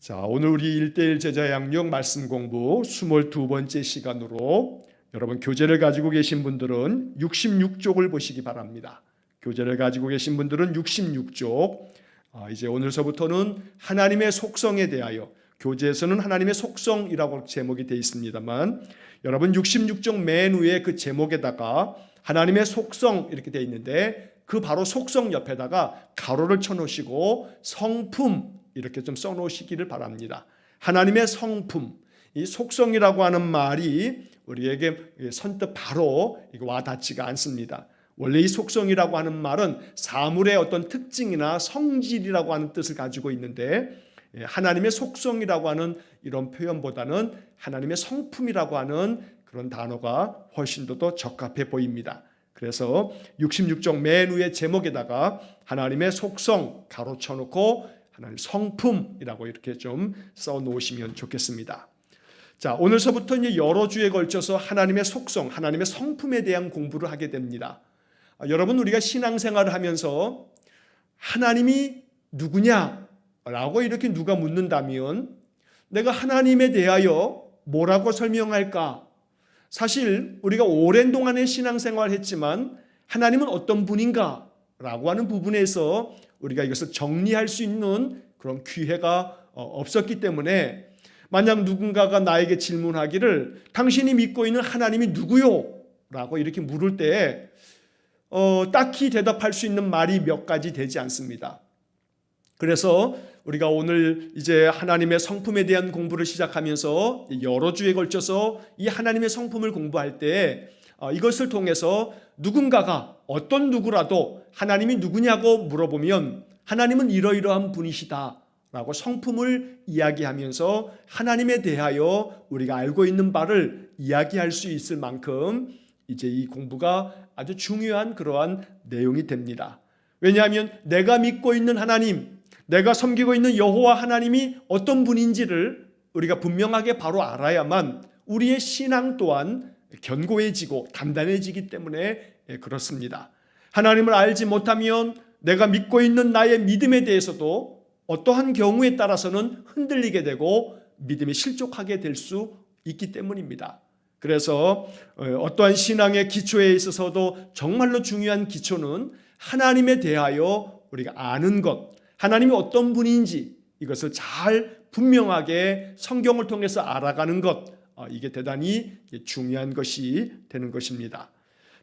자, 오늘 우리 1:1 제자 양육 말씀 공부 22번째 시간으로 여러분 교재를 가지고 계신 분들은 66쪽을 보시기 바랍니다. 교재를 가지고 계신 분들은 66쪽. 이제 오늘서부터는 하나님의 속성에 대하여, 교재에서는 하나님의 속성이라고 제목이 되어 있습니다만 여러분 66쪽 맨 위에 그 제목에다가 하나님의 속성 이렇게 되어 있는데 그 바로 속성 옆에다가 가로를 쳐놓으시고 성품 이렇게 좀 써놓으시기를 바랍니다. 하나님의 성품, 이 속성이라고 하는 말이 우리에게 선뜻 바로 와닿지가 않습니다. 원래 이 속성이라고 하는 말은 사물의 어떤 특징이나 성질이라고 하는 뜻을 가지고 있는데 하나님의 속성이라고 하는 이런 표현보다는 하나님의 성품이라고 하는 그런 단어가 훨씬 더 적합해 보입니다. 그래서 66쪽 맨 위에 제목에다가 하나님의 속성 가로 쳐놓고 하나님 성품이라고 이렇게 좀 써놓으시면 좋겠습니다. 자, 오늘서부터 이제 여러 주에 걸쳐서 하나님의 속성, 하나님의 성품에 대한 공부를 하게 됩니다. 여러분, 우리가 신앙생활을 하면서 하나님이 누구냐라고 이렇게 누가 묻는다면 내가 하나님에 대하여 뭐라고 설명할까? 사실 우리가 오랜 동안의 신앙생활을 했지만 하나님은 어떤 분인가? 라고 하는 부분에서 우리가 이것을 정리할 수 있는 그런 기회가 없었기 때문에 만약 누군가가 나에게 질문하기를 당신이 믿고 있는 하나님이 누구요? 라고 이렇게 물을 때 딱히 대답할 수 있는 말이 몇 가지 되지 않습니다. 그래서 우리가 오늘 이제 하나님의 성품에 대한 공부를 시작하면서 여러 주에 걸쳐서 이 하나님의 성품을 공부할 때 이것을 통해서 누군가가 어떤 누구라도 하나님이 누구냐고 물어보면 하나님은 이러이러한 분이시다 라고 성품을 이야기하면서 하나님에 대하여 우리가 알고 있는 바를 이야기할 수 있을 만큼 이제 이 공부가 아주 중요한 그러한 내용이 됩니다. 왜냐하면 내가 믿고 있는 하나님, 내가 섬기고 있는 여호와 하나님이 어떤 분인지를 우리가 분명하게 바로 알아야만 우리의 신앙 또한 견고해지고 단단해지기 때문에 그렇습니다. 하나님을 알지 못하면 내가 믿고 있는 나의 믿음에 대해서도 어떠한 경우에 따라서는 흔들리게 되고 믿음이 실족하게 될 수 있기 때문입니다. 그래서 어떠한 신앙의 기초에 있어서도 정말로 중요한 기초는 하나님에 대하여 우리가 아는 것, 하나님이 어떤 분인지 이것을 잘 분명하게 성경을 통해서 알아가는 것, 이게 대단히 중요한 것이 되는 것입니다.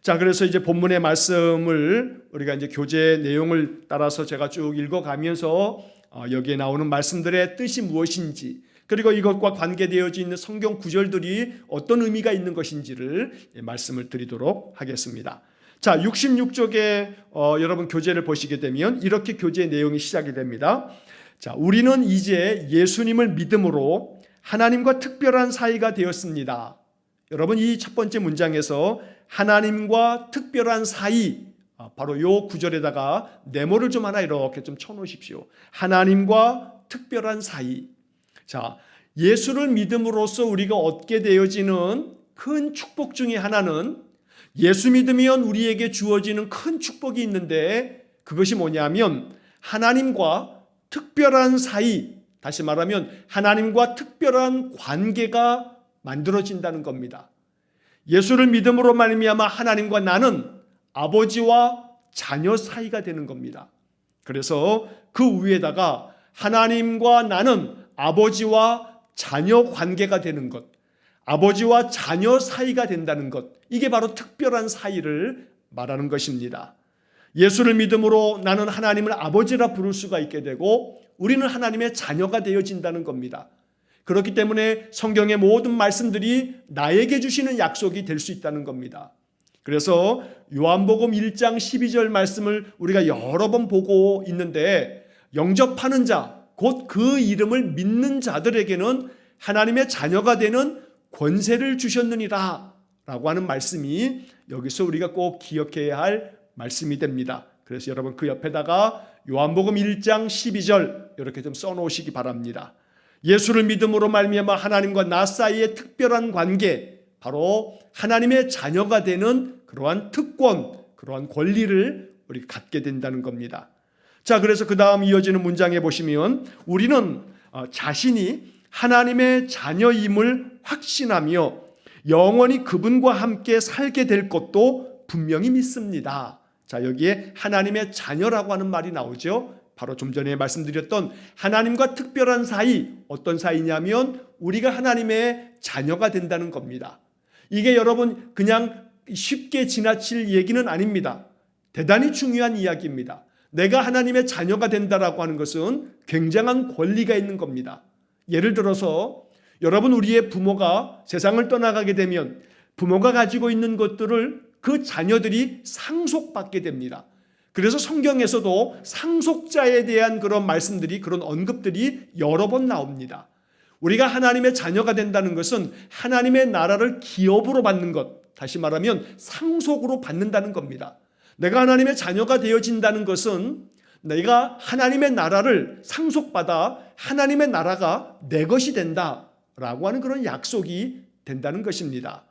자, 그래서 이제 본문의 말씀을 우리가 이제 교재 내용을 따라서 제가 쭉 읽어가면서 여기에 나오는 말씀들의 뜻이 무엇인지, 그리고 이것과 관계되어져 있는 성경 구절들이 어떤 의미가 있는 것인지를 말씀을 드리도록 하겠습니다. 자, 66쪽에 여러분 교재를 보시게 되면 이렇게 교재 내용이 시작이 됩니다. 자, 우리는 이제 예수님을 믿음으로 하나님과 특별한 사이가 되었습니다. 여러분, 이 첫 번째 문장에서 하나님과 특별한 사이, 바로 이 구절에다가 네모를 좀 하나 이렇게 좀 쳐놓으십시오. 하나님과 특별한 사이. 자, 예수를 믿음으로써 우리가 얻게 되어지는 큰 축복 중에 하나는, 예수 믿으면 우리에게 주어지는 큰 축복이 있는데 그것이 뭐냐면 하나님과 특별한 사이, 다시 말하면 하나님과 특별한 관계가 만들어진다는 겁니다. 예수를 믿음으로 말미암아 하나님과 나는 아버지와 자녀 사이가 되는 겁니다. 그래서 그 위에다가 하나님과 나는 아버지와 자녀 관계가 되는 것, 아버지와 자녀 사이가 된다는 것, 이게 바로 특별한 사이를 말하는 것입니다. 예수를 믿음으로 나는 하나님을 아버지라 부를 수가 있게 되고 우리는 하나님의 자녀가 되어진다는 겁니다. 그렇기 때문에 성경의 모든 말씀들이 나에게 주시는 약속이 될 수 있다는 겁니다. 그래서 요한복음 1장 12절 말씀을 우리가 여러 번 보고 있는데 영접하는 자, 곧 그 이름을 믿는 자들에게는 하나님의 자녀가 되는 권세를 주셨느니라 라고 하는 말씀이 여기서 우리가 꼭 기억해야 할 말씀이 됩니다. 그래서 여러분 그 옆에다가 요한복음 1장 12절 이렇게 좀 써놓으시기 바랍니다. 예수를 믿음으로 말미암아 하나님과 나 사이의 특별한 관계, 바로 하나님의 자녀가 되는 그러한 특권, 그러한 권리를 우리가 갖게 된다는 겁니다. 자, 그래서 그 다음 이어지는 문장에 보시면 우리는 자신이 하나님의 자녀임을 확신하며 영원히 그분과 함께 살게 될 것도 분명히 믿습니다. 자, 여기에 하나님의 자녀라고 하는 말이 나오죠. 바로 좀 전에 말씀드렸던 하나님과 특별한 사이, 어떤 사이냐면 우리가 하나님의 자녀가 된다는 겁니다. 이게 여러분 그냥 쉽게 지나칠 얘기는 아닙니다. 대단히 중요한 이야기입니다. 내가 하나님의 자녀가 된다라고 하는 것은 굉장한 권리가 있는 겁니다. 예를 들어서 여러분, 우리의 부모가 세상을 떠나가게 되면 부모가 가지고 있는 것들을 그 자녀들이 상속받게 됩니다. 그래서 성경에서도 상속자에 대한 그런 말씀들이, 그런 언급들이 여러 번 나옵니다. 우리가 하나님의 자녀가 된다는 것은 하나님의 나라를 기업으로 받는 것, 다시 말하면 상속으로 받는다는 겁니다. 내가 하나님의 자녀가 되어진다는 것은 내가 하나님의 나라를 상속받아 하나님의 나라가 내 것이 된다라고 하는 그런 약속이 된다는 것입니다.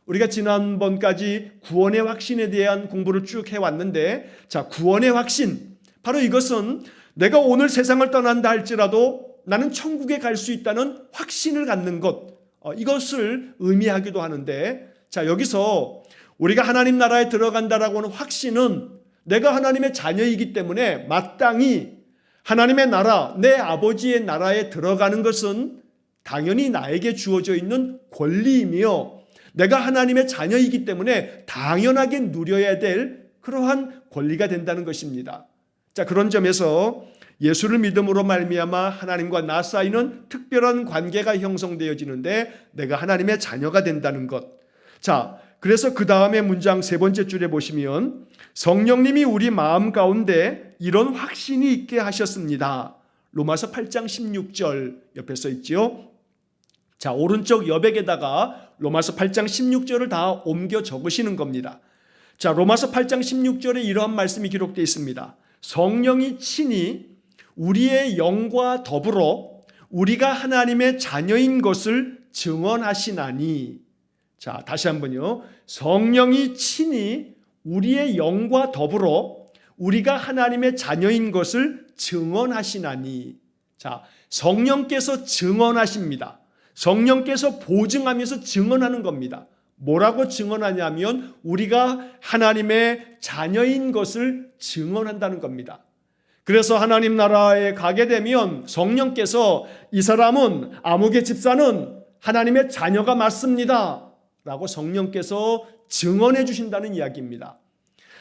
우리가 지난번까지 구원의 확신에 대한 공부를 쭉 해왔는데, 자, 구원의 확신, 바로 이것은 내가 오늘 세상을 떠난다 할지라도 나는 천국에 갈 수 있다는 확신을 갖는 것, 이것을 의미하기도 하는데, 자, 여기서 우리가 하나님 나라에 들어간다라고 하는 확신은 내가 하나님의 자녀이기 때문에 마땅히 하나님의 나라, 내 아버지의 나라에 들어가는 것은 당연히 나에게 주어져 있는 권리이며, 내가 하나님의 자녀이기 때문에 당연하게 누려야 될 그러한 권리가 된다는 것입니다. 자, 그런 점에서 예수를 믿음으로 말미암아 하나님과 나 사이는 특별한 관계가 형성되어지는데 내가 하나님의 자녀가 된다는 것. 자, 그래서 그 다음에 문장 세 번째 줄에 보시면 성령님이 우리 마음 가운데 이런 확신이 있게 하셨습니다. 로마서 8장 16절 옆에 써 있죠. 자, 오른쪽 여백에다가 로마서 8장 16절을 다 옮겨 적으시는 겁니다. 자, 로마서 8장 16절에 이러한 말씀이 기록되어 있습니다. 성령이 친히 우리의 영과 더불어 우리가 하나님의 자녀인 것을 증언하시나니. 자, 다시 한번요. 성령이 친히 우리의 영과 더불어 우리가 하나님의 자녀인 것을 증언하시나니. 자, 성령께서 증언하십니다. 성령께서 보증하면서 증언하는 겁니다. 뭐라고 증언하냐면 우리가 하나님의 자녀인 것을 증언한다는 겁니다. 그래서 하나님 나라에 가게 되면 성령께서 이 사람은, 아무개 집사는 하나님의 자녀가 맞습니다 라고 성령께서 증언해 주신다는 이야기입니다.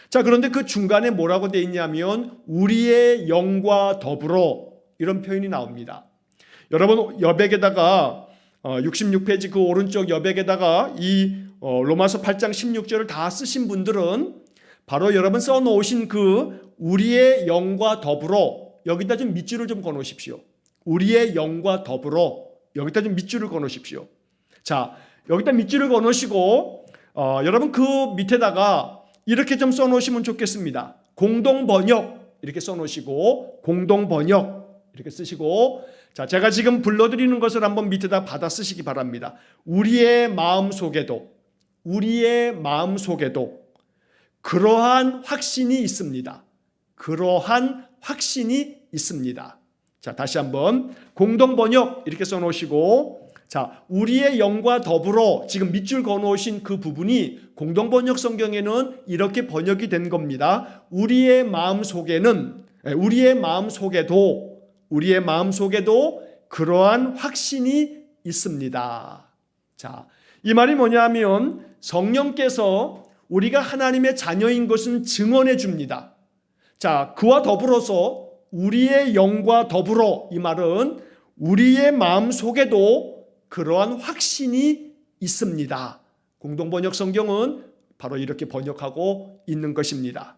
자, 그런데 그 중간에 뭐라고 되어 있냐면 우리의 영과 더불어, 이런 표현이 나옵니다. 여러분, 여백에다가 66페이지 그 오른쪽 여백에다가 이 로마서 8장 16절을 다 쓰신 분들은 바로 여러분 써놓으신 그 우리의 영과 더불어, 여기다 좀 밑줄을 좀 거놓으십시오. 우리의 영과 더불어, 여기다 좀 밑줄을 거놓으십시오. 자, 여기다 밑줄을 거놓으시고 여러분 그 밑에다가 이렇게 좀 써놓으시면 좋겠습니다. 공동번역 이렇게 써놓으시고, 공동번역 이렇게 쓰시고, 자, 제가 지금 불러드리는 것을 한번 밑에다 받아 쓰시기 바랍니다. 우리의 마음 속에도 그러한 확신이 있습니다. 그러한 확신이 있습니다. 자, 다시 한번 공동번역 이렇게 써놓으시고, 자, 우리의 영과 더불어, 지금 밑줄 거놓으신 그 부분이 공동번역 성경에는 이렇게 번역이 된 겁니다. 우리의 마음 속에도 그러한 확신이 있습니다. 자, 이 말이 뭐냐 하면 성령께서 우리가 하나님의 자녀인 것은 증언해 줍니다. 자, 그와 더불어서 우리의 영과 더불어, 이 말은 우리의 마음 속에도 그러한 확신이 있습니다. 공동번역 성경은 바로 이렇게 번역하고 있는 것입니다.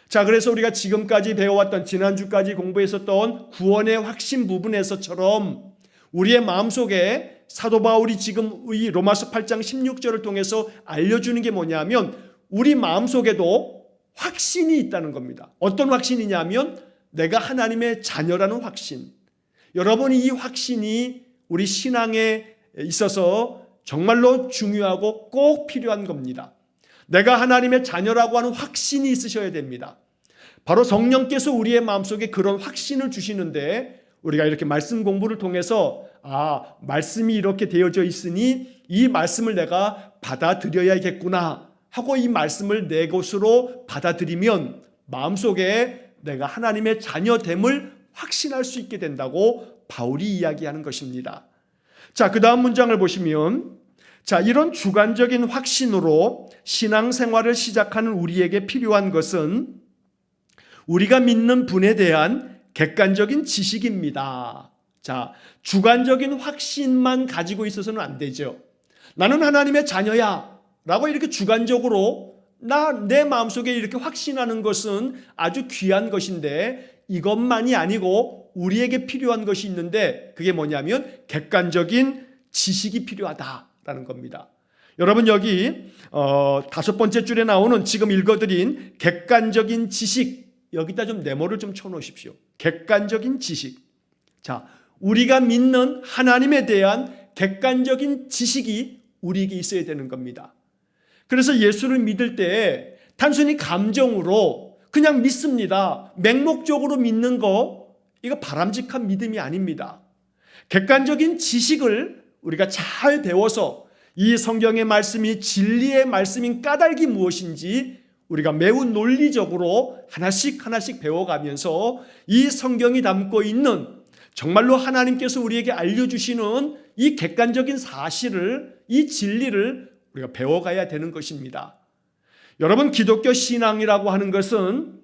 자, 그래서 우리가 지금까지 배워왔던, 지난주까지 공부했었던 구원의 확신 부분에서처럼 우리의 마음속에 사도 바울이 지금 이 로마서 8장 16절을 통해서 알려주는 게 뭐냐면 우리 마음속에도 확신이 있다는 겁니다. 어떤 확신이냐면 내가 하나님의 자녀라는 확신. 여러분, 이 확신이 우리 신앙에 있어서 정말로 중요하고 꼭 필요한 겁니다. 내가 하나님의 자녀라고 하는 확신이 있으셔야 됩니다. 바로 성령께서 우리의 마음속에 그런 확신을 주시는데 우리가 이렇게 말씀 공부를 통해서 말씀이 이렇게 되어져 있으니 이 말씀을 내가 받아들여야겠구나 하고 이 말씀을 내 것으로 받아들이면 마음속에 내가 하나님의 자녀됨을 확신할 수 있게 된다고 바울이 이야기하는 것입니다. 자, 그 다음 문장을 보시면, 자, 이런 주관적인 확신으로 신앙생활을 시작하는 우리에게 필요한 것은 우리가 믿는 분에 대한 객관적인 지식입니다. 자, 주관적인 확신만 가지고 있어서는 안 되죠. 나는 하나님의 자녀야 라고 이렇게 주관적으로 내 마음속에 이렇게 확신하는 것은 아주 귀한 것인데, 이것만이 아니고 우리에게 필요한 것이 있는데, 그게 뭐냐면 객관적인 지식이 필요하다라는 겁니다. 여러분, 여기 5번째 줄에 나오는 지금 읽어드린 객관적인 지식, 여기다 좀 네모를 좀 쳐놓으십시오. 객관적인 지식. 자, 우리가 믿는 하나님에 대한 객관적인 지식이 우리에게 있어야 되는 겁니다. 그래서 예수를 믿을 때 단순히 감정으로 그냥 믿습니다, 맹목적으로 믿는 거, 이거 바람직한 믿음이 아닙니다. 객관적인 지식을 우리가 잘 배워서 이 성경의 말씀이 진리의 말씀인 까닭이 무엇인지 우리가 매우 논리적으로 하나씩 배워가면서 이 성경이 담고 있는 정말로 하나님께서 우리에게 알려주시는 이 객관적인 사실을, 이 진리를 우리가 배워가야 되는 것입니다. 여러분, 기독교 신앙이라고 하는 것은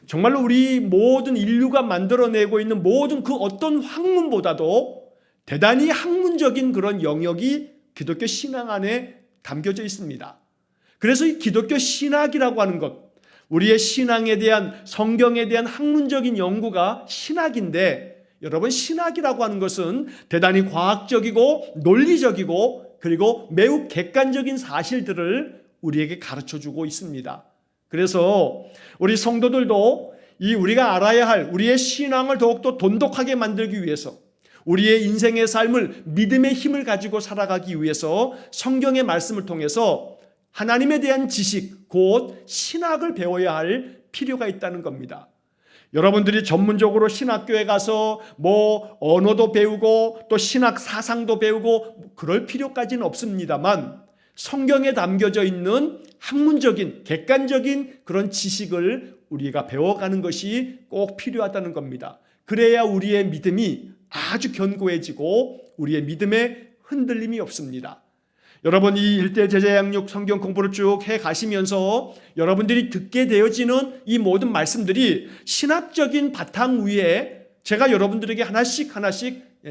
정말로 우리 모든 인류가 만들어내고 있는 모든 그 어떤 학문보다도 대단히 학문적인 그런 영역이 기독교 신앙 안에 담겨져 있습니다. 그래서 이 기독교 신학이라고 하는 것, 우리의 신앙에 대한, 성경에 대한 학문적인 연구가 신학인데, 여러분, 신학이라고 하는 것은 대단히 과학적이고 논리적이고 그리고 매우 객관적인 사실들을 우리에게 가르쳐주고 있습니다. 그래서 우리 성도들도 이 우리가 알아야 할 우리의 신앙을 더욱더 돈독하게 만들기 위해서, 우리의 인생의 삶을 믿음의 힘을 가지고 살아가기 위해서 성경의 말씀을 통해서 하나님에 대한 지식, 곧 신학을 배워야 할 필요가 있다는 겁니다. 여러분들이 전문적으로 신학교에 가서 언어도 배우고 또 신학 사상도 배우고 그럴 필요까지는 없습니다만, 성경에 담겨져 있는 학문적인 객관적인 그런 지식을 우리가 배워가는 것이 꼭 필요하다는 겁니다. 그래야 우리의 믿음이 아주 견고해지고 우리의 믿음에 흔들림이 없습니다. 여러분, 이 1대 제자 양육 성경 공부를 쭉 해 가시면서 여러분들이 듣게 되어지는 이 모든 말씀들이 신학적인 바탕 위에 제가 여러분들에게 하나씩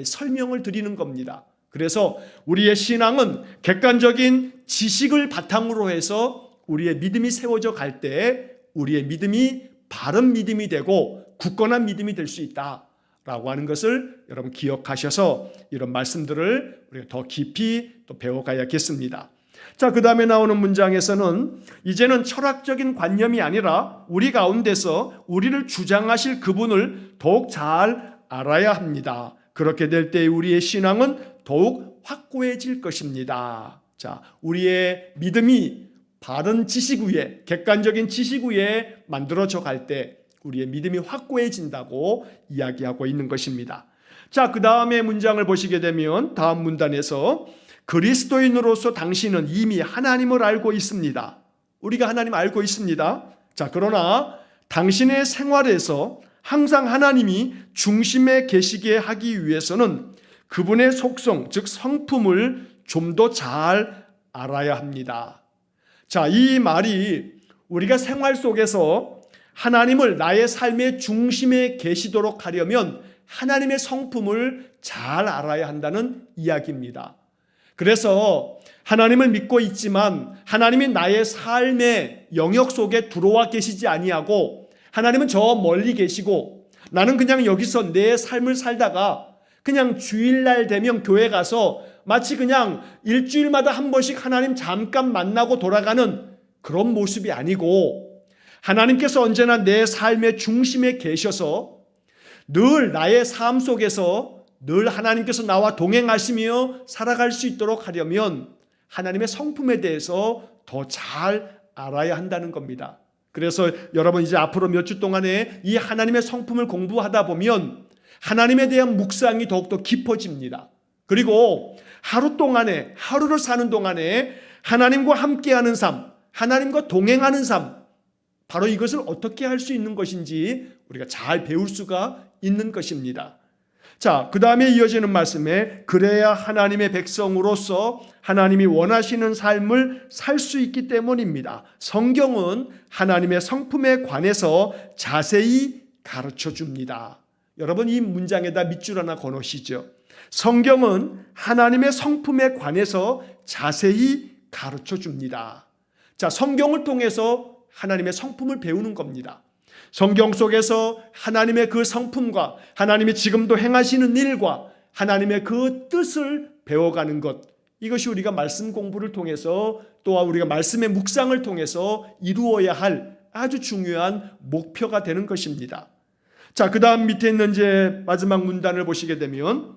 설명을 드리는 겁니다. 그래서 우리의 신앙은 객관적인 지식을 바탕으로 해서 우리의 믿음이 세워져 갈 때 우리의 믿음이 바른 믿음이 되고 굳건한 믿음이 될 수 있다라고 하는 것을 여러분 기억하셔서 이런 말씀들을 우리가 더 깊이 또 배워가야겠습니다. 자, 그 다음에 나오는 문장에서는 이제는 철학적인 관념이 아니라 우리 가운데서 우리를 주장하실 그분을 더욱 잘 알아야 합니다. 그렇게 될 때 우리의 신앙은 더욱 확고해질 것입니다. 자, 우리의 믿음이 바른 지식 위에, 객관적인 지식 위에 만들어져 갈 때 우리의 믿음이 확고해진다고 이야기하고 있는 것입니다. 자, 그 다음에 문장을 보시게 되면 다음 문단에서 그리스도인으로서 당신은 이미 하나님을 알고 있습니다. 우리가 하나님 알고 있습니다. 자, 그러나 당신의 생활에서 항상 하나님이 중심에 계시게 하기 위해서는 그분의 속성, 즉 성품을 좀 더 잘 알아야 합니다. 자, 이 말이 우리가 생활 속에서 하나님을 나의 삶의 중심에 계시도록 하려면 하나님의 성품을 잘 알아야 한다는 이야기입니다. 그래서 하나님을 믿고 있지만 하나님이 나의 삶의 영역 속에 들어와 계시지 아니하고 하나님은 저 멀리 계시고 나는 그냥 여기서 내 삶을 살다가 그냥 주일날 되면 교회 가서 마치 그냥 일주일마다 한 번씩 하나님 잠깐 만나고 돌아가는 그런 모습이 아니고 하나님께서 언제나 내 삶의 중심에 계셔서 늘 나의 삶 속에서 늘 하나님께서 나와 동행하시며 살아갈 수 있도록 하려면 하나님의 성품에 대해서 더 잘 알아야 한다는 겁니다. 그래서 여러분 이제 앞으로 몇 주 동안에 이 하나님의 성품을 공부하다 보면 하나님에 대한 묵상이 더욱더 깊어집니다. 그리고 하루를 사는 동안에 하나님과 함께하는 삶, 하나님과 동행하는 삶, 바로 이것을 어떻게 할 수 있는 것인지 우리가 잘 배울 수가 있는 것입니다. 자, 그 다음에 이어지는 말씀에 그래야 하나님의 백성으로서 하나님이 원하시는 삶을 살 수 있기 때문입니다. 성경은 하나님의 성품에 관해서 자세히 가르쳐 줍니다. 여러분, 이 문장에다 밑줄 하나 거놓으시죠. 성경은 하나님의 성품에 관해서 자세히 가르쳐 줍니다. 자, 성경을 통해서 하나님의 성품을 배우는 겁니다. 성경 속에서 하나님의 그 성품과 하나님이 지금도 행하시는 일과 하나님의 그 뜻을 배워가는 것, 이것이 우리가 말씀 공부를 통해서 또한 우리가 말씀의 묵상을 통해서 이루어야 할 아주 중요한 목표가 되는 것입니다. 자, 그 다음 밑에 있는 이제 마지막 문단을 보시게 되면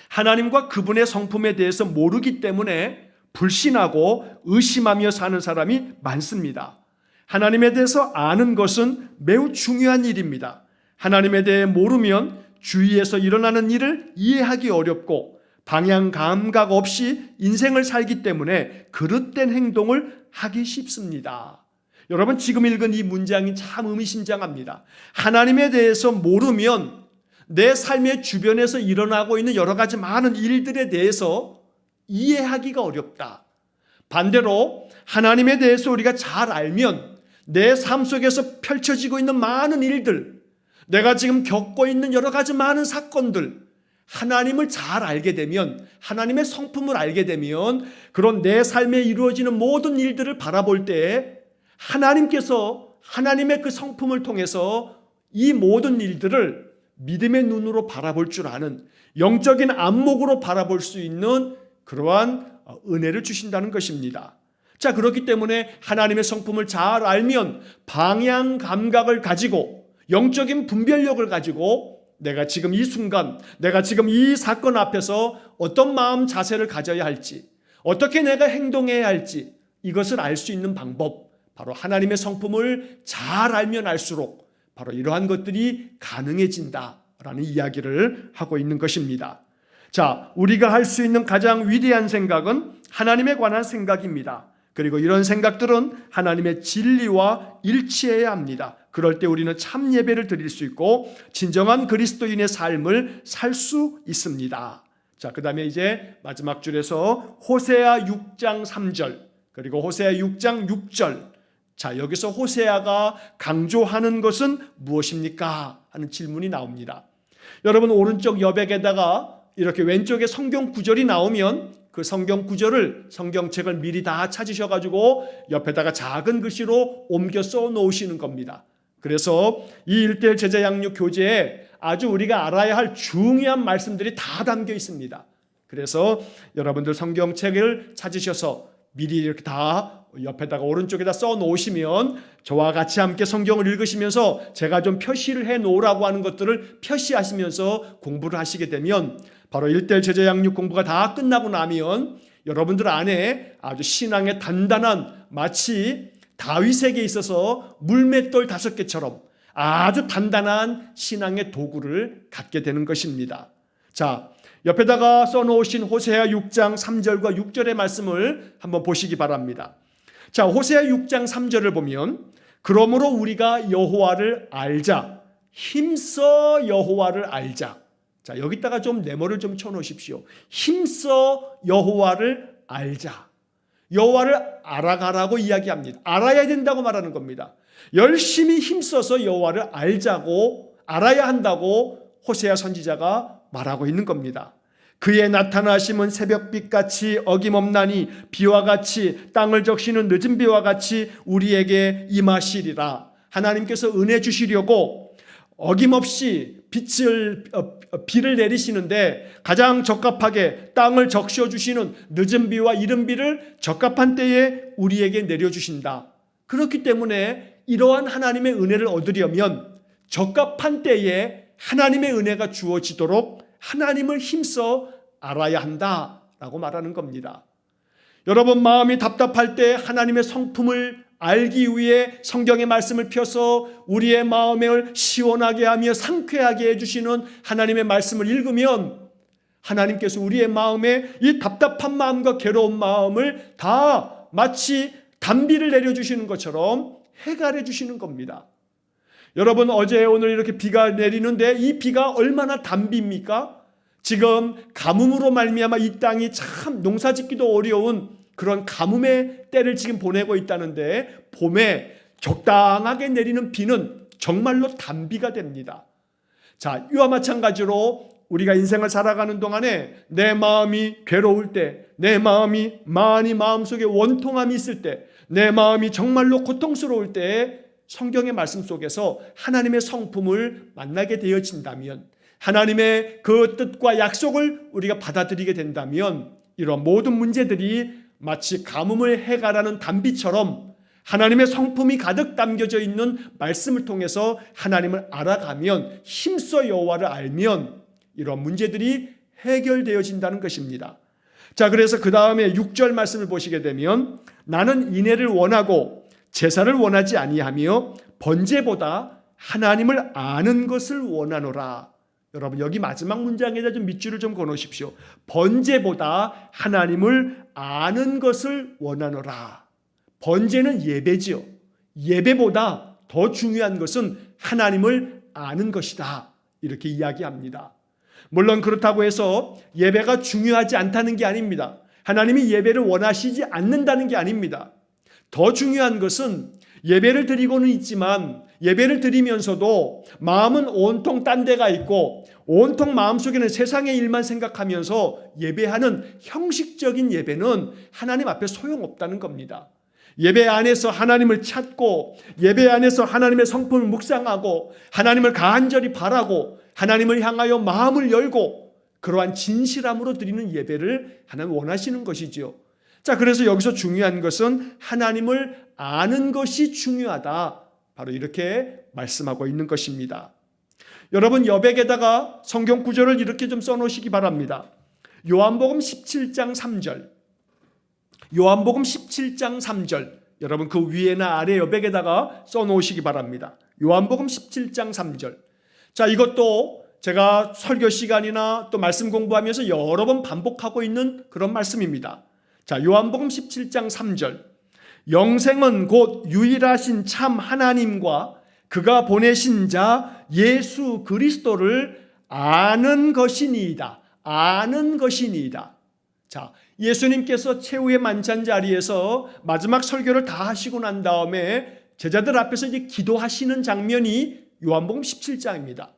하나님과 그분의 성품에 대해서 모르기 때문에 불신하고 의심하며 사는 사람이 많습니다. 하나님에 대해서 아는 것은 매우 중요한 일입니다. 하나님에 대해 모르면 주위에서 일어나는 일을 이해하기 어렵고 방향 감각 없이 인생을 살기 때문에 그릇된 행동을 하기 쉽습니다. 여러분, 지금 읽은 이 문장이 참 의미심장합니다. 하나님에 대해서 모르면 내 삶의 주변에서 일어나고 있는 여러 가지 많은 일들에 대해서 이해하기가 어렵다. 반대로 하나님에 대해서 우리가 잘 알면 내 삶 속에서 펼쳐지고 있는 많은 일들, 내가 지금 겪고 있는 여러 가지 많은 사건들, 하나님을 잘 알게 되면, 하나님의 성품을 알게 되면 그런 내 삶에 이루어지는 모든 일들을 바라볼 때 하나님께서 하나님의 그 성품을 통해서 이 모든 일들을 믿음의 눈으로 바라볼 줄 아는, 영적인 안목으로 바라볼 수 있는 그러한 은혜를 주신다는 것입니다. 자, 그렇기 때문에 하나님의 성품을 잘 알면 방향 감각을 가지고 영적인 분별력을 가지고 내가 지금 이 순간, 내가 지금 이 사건 앞에서 어떤 마음 자세를 가져야 할지, 어떻게 내가 행동해야 할지, 이것을 알 수 있는 방법, 바로 하나님의 성품을 잘 알면 알수록 바로 이러한 것들이 가능해진다라는 이야기를 하고 있는 것입니다. 자, 우리가 할 수 있는 가장 위대한 생각은 하나님에 관한 생각입니다. 그리고 이런 생각들은 하나님의 진리와 일치해야 합니다. 그럴 때 우리는 참 예배를 드릴 수 있고 진정한 그리스도인의 삶을 살 수 있습니다. 자, 그 다음에 이제 마지막 줄에서 호세아 6장 3절 그리고 호세아 6장 6절. 자, 여기서 호세아가 강조하는 것은 무엇입니까? 하는 질문이 나옵니다. 여러분, 오른쪽 여백에다가 이렇게 왼쪽에 성경 구절이 나오면 그 성경 구절을, 성경책을 미리 다 찾으셔가지고 옆에다가 작은 글씨로 옮겨 써 놓으시는 겁니다. 그래서 이 1:1 제자 양육 교재에 아주 우리가 알아야 할 중요한 말씀들이 다 담겨 있습니다. 그래서 여러분들 성경책을 찾으셔서 미리 이렇게 다 옆에다가 오른쪽에다 써 놓으시면 저와 같이 함께 성경을 읽으시면서 제가 좀 표시를 해 놓으라고 하는 것들을 표시하시면서 공부를 하시게 되면 바로 1:1 제자 양육 공부가 다 끝나고 나면 여러분들 안에 아주 신앙의 단단한, 마치 다윗에게 있어서 물맷돌 5개처럼 아주 단단한 신앙의 도구를 갖게 되는 것입니다. 자, 옆에다가 써놓으신 호세아 6장 3절과 6절의 말씀을 한번 보시기 바랍니다. 자, 호세아 6장 3절을 보면 그러므로 우리가 여호와를 알자, 힘써 여호와를 알자. 자, 여기다가 좀 네모를 좀 쳐놓으십시오. 힘써 여호와를 알자. 여호와를 알아가라고 이야기합니다. 알아야 된다고 말하는 겁니다. 열심히 힘써서 여호와를 알자고, 알아야 한다고 호세아 선지자가 말하고 있는 겁니다. 그의 나타나심은 새벽빛같이 어김없나니 비와 같이 땅을 적시는 늦은 비와 같이 우리에게 임하시리라. 하나님께서 은혜 주시려고 어김없이 비를 내리시는데 가장 적합하게 땅을 적셔주시는 늦은 비와 이른 비를 적합한 때에 우리에게 내려주신다. 그렇기 때문에 이러한 하나님의 은혜를 얻으려면 적합한 때에 하나님의 은혜가 주어지도록 하나님을 힘써 알아야 한다라고 말하는 겁니다. 여러분, 마음이 답답할 때 하나님의 성품을 알기 위해 성경의 말씀을 펴서 우리의 마음을 시원하게 하며 상쾌하게 해주시는 하나님의 말씀을 읽으면 하나님께서 우리의 마음에 이 답답한 마음과 괴로운 마음을 다 마치 단비를 내려주시는 것처럼 해결해 주시는 겁니다. 여러분, 어제 오늘 이렇게 비가 내리는데 이 비가 얼마나 단비입니까? 지금 가뭄으로 말미암아 이 땅이 참 농사짓기도 어려운 그런 가뭄의 때를 지금 보내고 있다는데, 봄에 적당하게 내리는 비는 정말로 단비가 됩니다. 자, 이와 마찬가지로 우리가 인생을 살아가는 동안에 내 마음이 괴로울 때, 내 마음이 많이 마음속에 원통함이 있을 때, 내 마음이 정말로 고통스러울 때 성경의 말씀 속에서 하나님의 성품을 만나게 되어진다면, 하나님의 그 뜻과 약속을 우리가 받아들이게 된다면 이런 모든 문제들이 마치 가뭄을 해가라는 단비처럼 하나님의 성품이 가득 담겨져 있는 말씀을 통해서 하나님을 알아가면, 힘써 여호와를 알면 이런 문제들이 해결되어진다는 것입니다. 자, 그래서 그 다음에 6절 말씀을 보시게 되면 나는 인애를 원하고 제사를 원하지 아니하며 번제보다 하나님을 아는 것을 원하노라. 여러분, 여기 마지막 문장에다 좀 밑줄을 좀 그어놓으십시오. 번제보다 하나님을 아는 것을 원하노라. 번제는 예배지요. 예배보다 더 중요한 것은 하나님을 아는 것이다, 이렇게 이야기합니다. 물론 그렇다고 해서 예배가 중요하지 않다는 게 아닙니다. 하나님이 예배를 원하시지 않는다는 게 아닙니다. 더 중요한 것은 예배를 드리고는 있지만 예배를 드리면서도 마음은 온통 딴 데가 있고 온통 마음속에는 세상의 일만 생각하면서 예배하는 형식적인 예배는 하나님 앞에 소용없다는 겁니다. 예배 안에서 하나님을 찾고, 예배 안에서 하나님의 성품을 묵상하고, 하나님을 간절히 바라고, 하나님을 향하여 마음을 열고, 그러한 진실함으로 드리는 예배를 하나님 원하시는 것이지요. 자, 그래서 여기서 중요한 것은 하나님을 아는 것이 중요하다, 바로 이렇게 말씀하고 있는 것입니다. 여러분, 여백에다가 성경 구절을 이렇게 좀 써놓으시기 바랍니다. 요한복음 17장 3절, 요한복음 17장 3절, 여러분 그 위에나 아래 여백에다가 써놓으시기 바랍니다. 요한복음 17장 3절. 자, 이것도 제가 설교 시간이나 또 말씀 공부하면서 여러 번 반복하고 있는 그런 말씀입니다. 자, 요한복음 17장 3절. 영생은 곧 유일하신 참 하나님과 그가 보내신 자 예수 그리스도를 아는 것이니이다. 아는 것이니이다. 자, 예수님께서 최후의 만찬 자리에서 마지막 설교를 다 하시고 난 다음에 제자들 앞에서 이제 기도하시는 장면이 요한복음 17장입니다.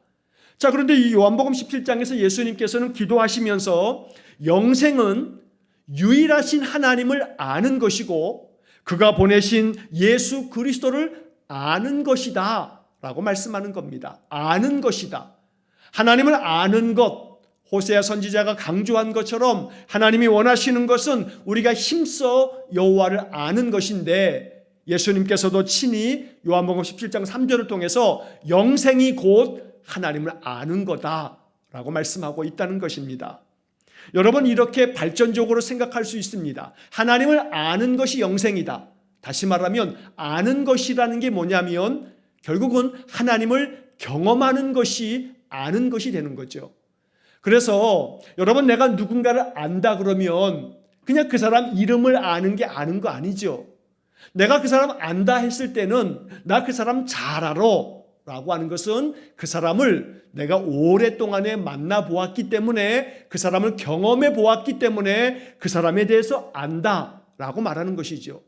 자, 그런데 이 요한복음 17장에서 예수님께서는 기도하시면서 영생은 유일하신 하나님을 아는 것이고 그가 보내신 예수 그리스도를 아는 것이다 라고 말씀하는 겁니다. 아는 것이다. 하나님을 아는 것, 호세아 선지자가 강조한 것처럼 하나님이 원하시는 것은 우리가 힘써 여호와를 아는 것인데, 예수님께서도 친히 요한복음 17장 3절을 통해서 영생이 곧 하나님을 아는 거다라고 말씀하고 있다는 것입니다. 여러분, 이렇게 발전적으로 생각할 수 있습니다. 하나님을 아는 것이 영생이다. 다시 말하면 아는 것이라는 게 뭐냐면 결국은 하나님을 경험하는 것이 아는 것이 되는 거죠. 그래서 여러분, 내가 누군가를 안다 그러면 그냥 그 사람 이름을 아는 게 아는 거 아니죠. 내가 그 사람 안다 했을 때는 나 그 사람 잘 알아 라고 하는 것은 그 사람을 내가 오랫동안에 만나보았기 때문에, 그 사람을 경험해 보았기 때문에 그 사람에 대해서 안다 라고 말하는 것이죠.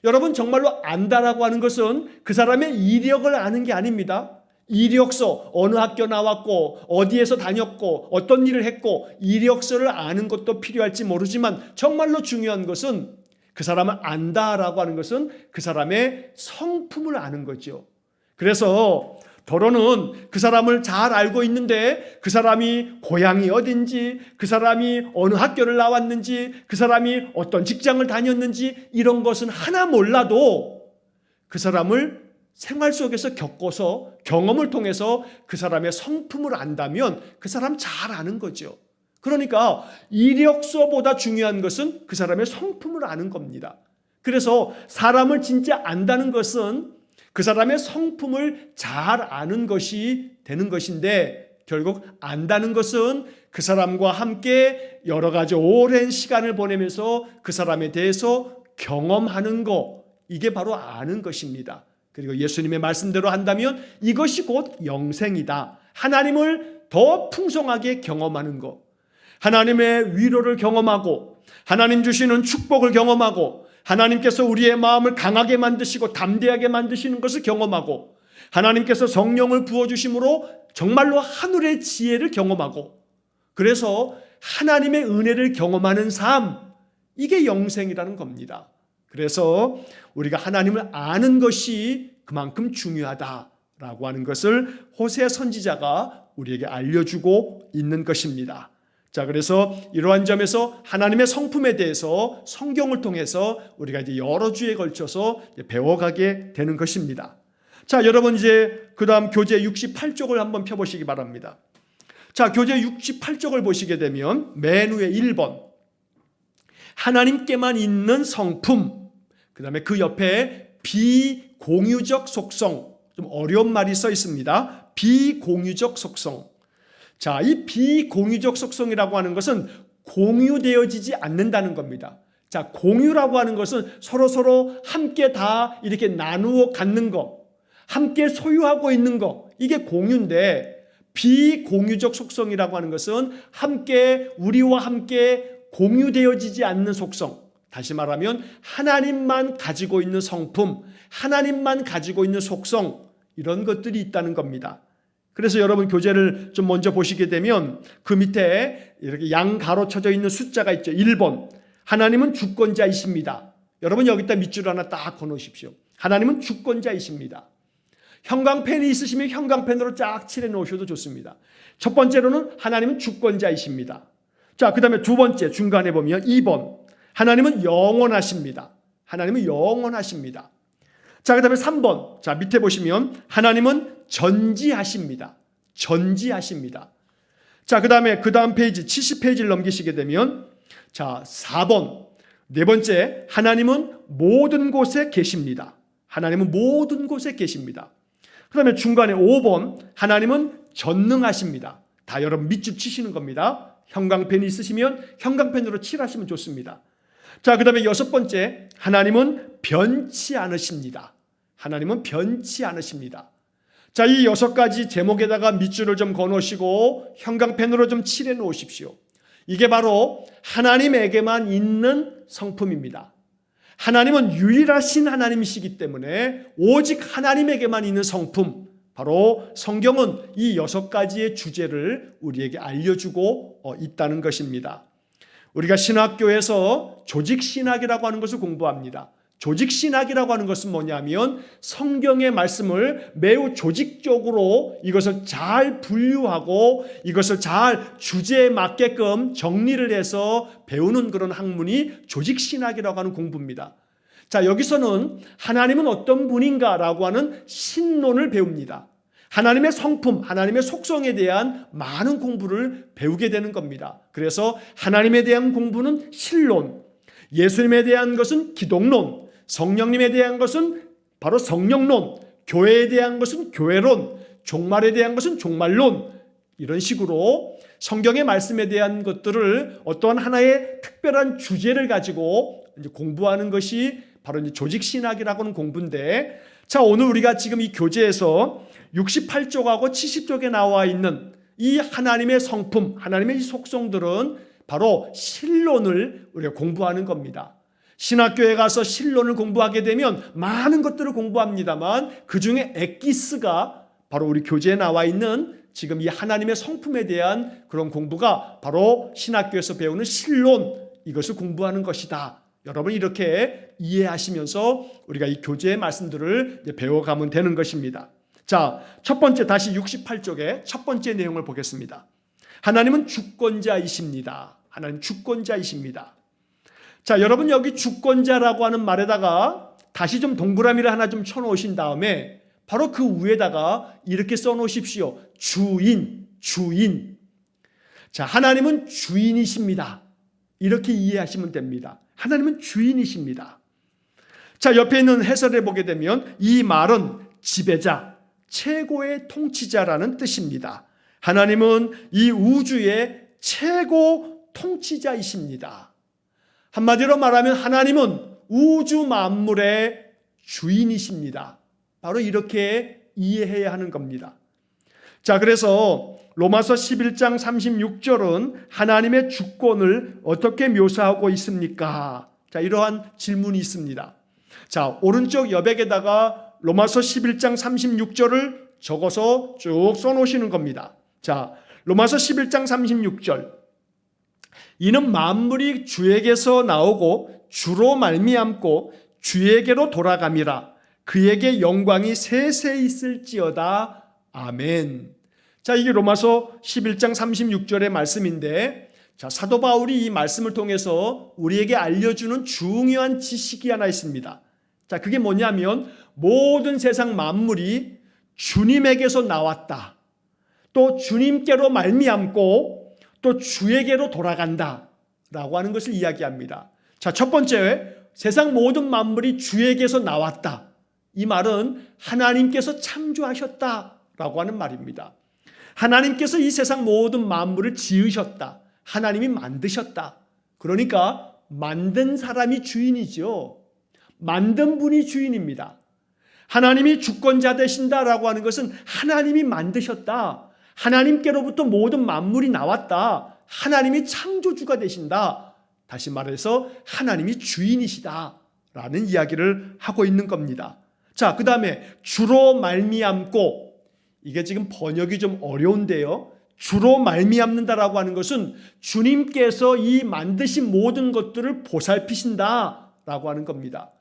여러분, 정말로 안다라고 하는 것은 그 사람의 이력을 아는 게 아닙니다. 이력서, 어느 학교 나왔고 어디에서 다녔고 어떤 일을 했고, 이력서를 아는 것도 필요할지 모르지만 정말로 중요한 것은 그 사람을 안다라고 하는 것은 그 사람의 성품을 아는 거죠. 그래서 더러는 그 사람을 잘 알고 있는데 그 사람이 고향이 어딘지, 그 사람이 어느 학교를 나왔는지, 그 사람이 어떤 직장을 다녔는지 이런 것은 하나 몰라도 그 사람을 생활 속에서 겪어서 경험을 통해서 그 사람의 성품을 안다면 그 사람 잘 아는 거죠. 그러니까 이력서보다 중요한 것은 그 사람의 성품을 아는 겁니다. 그래서 사람을 진짜 안다는 것은 그 사람의 성품을 잘 아는 것이 되는 것인데, 결국 안다는 것은 그 사람과 함께 여러 가지 오랜 시간을 보내면서 그 사람에 대해서 경험하는 것, 이게 바로 아는 것입니다. 그리고 예수님의 말씀대로 한다면 이것이 곧 영생이다. 하나님을 더 풍성하게 경험하는 것, 하나님의 위로를 경험하고 하나님 주시는 축복을 경험하고 하나님께서 우리의 마음을 강하게 만드시고 담대하게 만드시는 것을 경험하고 하나님께서 성령을 부어주심으로 정말로 하늘의 지혜를 경험하고, 그래서 하나님의 은혜를 경험하는 삶, 이게 영생이라는 겁니다. 그래서 우리가 하나님을 아는 것이 그만큼 중요하다라고 하는 것을 호세 선지자가 우리에게 알려주고 있는 것입니다. 자, 그래서 이러한 점에서 하나님의 성품에 대해서 성경을 통해서 우리가 이제 여러 주에 걸쳐서 배워가게 되는 것입니다. 자, 여러분 이제 그 다음 교재 68쪽을 한번 펴보시기 바랍니다. 자, 교재 68쪽을 보시게 되면 맨 위에 1번 하나님께만 있는 성품, 그 다음에 그 옆에 비공유적 속성, 좀 어려운 말이 써 있습니다. 비공유적 속성. 자, 이 비공유적 속성이라고 하는 것은 공유되어지지 않는다는 겁니다. 자, 공유라고 하는 것은 서로 함께 다 이렇게 나누어 갖는 것, 함께 소유하고 있는 것, 이게 공유인데, 비공유적 속성이라고 하는 것은 함께, 우리와 함께 공유되어지지 않는 속성, 다시 말하면 하나님만 가지고 있는 성품, 하나님만 가지고 있는 속성, 이런 것들이 있다는 겁니다. 그래서 여러분 교재를 좀 먼저 보시게 되면 그 밑에 이렇게 양가로 쳐져 있는 숫자가 있죠. 1번, 하나님은 주권자이십니다. 여러분 여기다 밑줄 하나 딱 걸어놓으십시오. 하나님은 주권자이십니다. 형광펜이 있으시면 형광펜으로 쫙 칠해 놓으셔도 좋습니다. 첫 번째로는 하나님은 주권자이십니다. 자, 그 다음에 두 번째 중간에 보면 2번, 하나님은 영원하십니다. 하나님은 영원하십니다. 자, 그 다음에 3번, 자 밑에 보시면 하나님은 전지하십니다. 전지하십니다. 자, 그 다음에 그 다음 페이지 70페이지를 넘기시게 되면 자 4번, 네 번째, 하나님은 모든 곳에 계십니다. 하나님은 모든 곳에 계십니다. 그 다음에 중간에 5번, 하나님은 전능하십니다. 다 여러분 밑줄 치시는 겁니다. 형광펜이 있으시면 형광펜으로 칠하시면 좋습니다. 자, 그 다음에 6번째, 하나님은 변치 않으십니다. 하나님은 변치 않으십니다. 자, 이 6가지 제목에다가 밑줄을 좀 거놓으시고 형광펜으로 좀 칠해 놓으십시오. 이게 바로 하나님에게만 있는 성품입니다. 하나님은 유일하신 하나님이시기 때문에 오직 하나님에게만 있는 성품, 바로 성경은 이 6가지의 주제를 우리에게 알려주고 있다는 것입니다. 우리가 신학교에서 조직신학이라고 하는 것을 공부합니다. 조직신학이라고 하는 것은 뭐냐면 성경의 말씀을 매우 조직적으로 이것을 잘 분류하고 이것을 잘 주제에 맞게끔 정리를 해서 배우는 그런 학문이 조직신학이라고 하는 공부입니다. 자, 여기서는 하나님은 어떤 분인가라고 하는 신론을 배웁니다. 하나님의 성품, 하나님의 속성에 대한 많은 공부를 배우게 되는 겁니다. 그래서 하나님에 대한 공부는 신론, 예수님에 대한 것은 기독론, 성령님에 대한 것은 바로 성령론, 교회에 대한 것은 교회론, 종말에 대한 것은 종말론, 이런 식으로 성경의 말씀에 대한 것들을 어떠한 하나의 특별한 주제를 가지고 이제 공부하는 것이 바로 이제 조직신학이라고 하는 공부인데, 자, 오늘 우리가 지금 이 교재에서 68쪽하고 70쪽에 나와 있는 이 하나님의 성품, 하나님의 이 속성들은 바로 신론을 우리가 공부하는 겁니다. 신학교에 가서 신론을 공부하게 되면 많은 것들을 공부합니다만 그 중에 엑기스가 바로 우리 교재에 나와 있는 지금 이 하나님의 성품에 대한 그런 공부가 바로 신학교에서 배우는 신론, 이것을 공부하는 것이다. 여러분 이렇게 이해하시면서 우리가 이 교재의 말씀들을 배워가면 되는 것입니다. 자, 첫 번째 다시 68쪽의 첫 번째 내용을 보겠습니다. 하나님은 주권자이십니다. 하나님 주권자이십니다. 자, 여러분 여기 주권자라고 하는 말에다가 다시 좀 동그라미를 하나 좀 쳐놓으신 다음에 바로 그 위에다가 이렇게 써놓으십시오. 주인, 주인. 자, 하나님은 주인이십니다. 이렇게 이해하시면 됩니다. 하나님은 주인이십니다. 자, 옆에 있는 해설해 보게 되면 이 말은 지배자, 최고의 통치자라는 뜻입니다. 하나님은 이 우주의 최고 통치자이십니다. 한마디로 말하면 하나님은 우주 만물의 주인이십니다. 바로 이렇게 이해해야 하는 겁니다. 자, 그래서 로마서 11장 36절은 하나님의 주권을 어떻게 묘사하고 있습니까? 자, 이러한 질문이 있습니다. 자, 오른쪽 여백에다가 로마서 11장 36절을 적어서 쭉 써놓으시는 겁니다. 자, 로마서 11장 36절. 이는 만물이 주에게서 나오고 주로 말미암고 주에게로 돌아감이라. 그에게 영광이 세세 있을지어다. 아멘. 자, 이게 로마서 11장 36절의 말씀인데, 자, 사도 바울이 이 말씀을 통해서 우리에게 알려주는 중요한 지식이 하나 있습니다. 자, 그게 뭐냐면 모든 세상 만물이 주님에게서 나왔다. 또 주님께로 말미암고 또 주에게로 돌아간다 라고 하는 것을 이야기합니다. 자, 첫 번째, 세상 모든 만물이 주에게서 나왔다. 이 말은 하나님께서 창조하셨다라고 하는 말입니다. 하나님께서 이 세상 모든 만물을 지으셨다. 하나님이 만드셨다. 그러니까 만든 사람이 주인이죠. 만든 분이 주인입니다. 하나님이 주권자 되신다라고 하는 것은 하나님이 만드셨다. 하나님께로부터 모든 만물이 나왔다. 하나님이 창조주가 되신다. 다시 말해서 하나님이 주인이시다라는 이야기를 하고 있는 겁니다. 자, 그 다음에 주로 말미암고, 이게 지금 번역이 좀 어려운데요. 주로 말미암는다라고 하는 것은 주님께서 이 만드신 모든 것들을 보살피신다라고 하는 겁니다.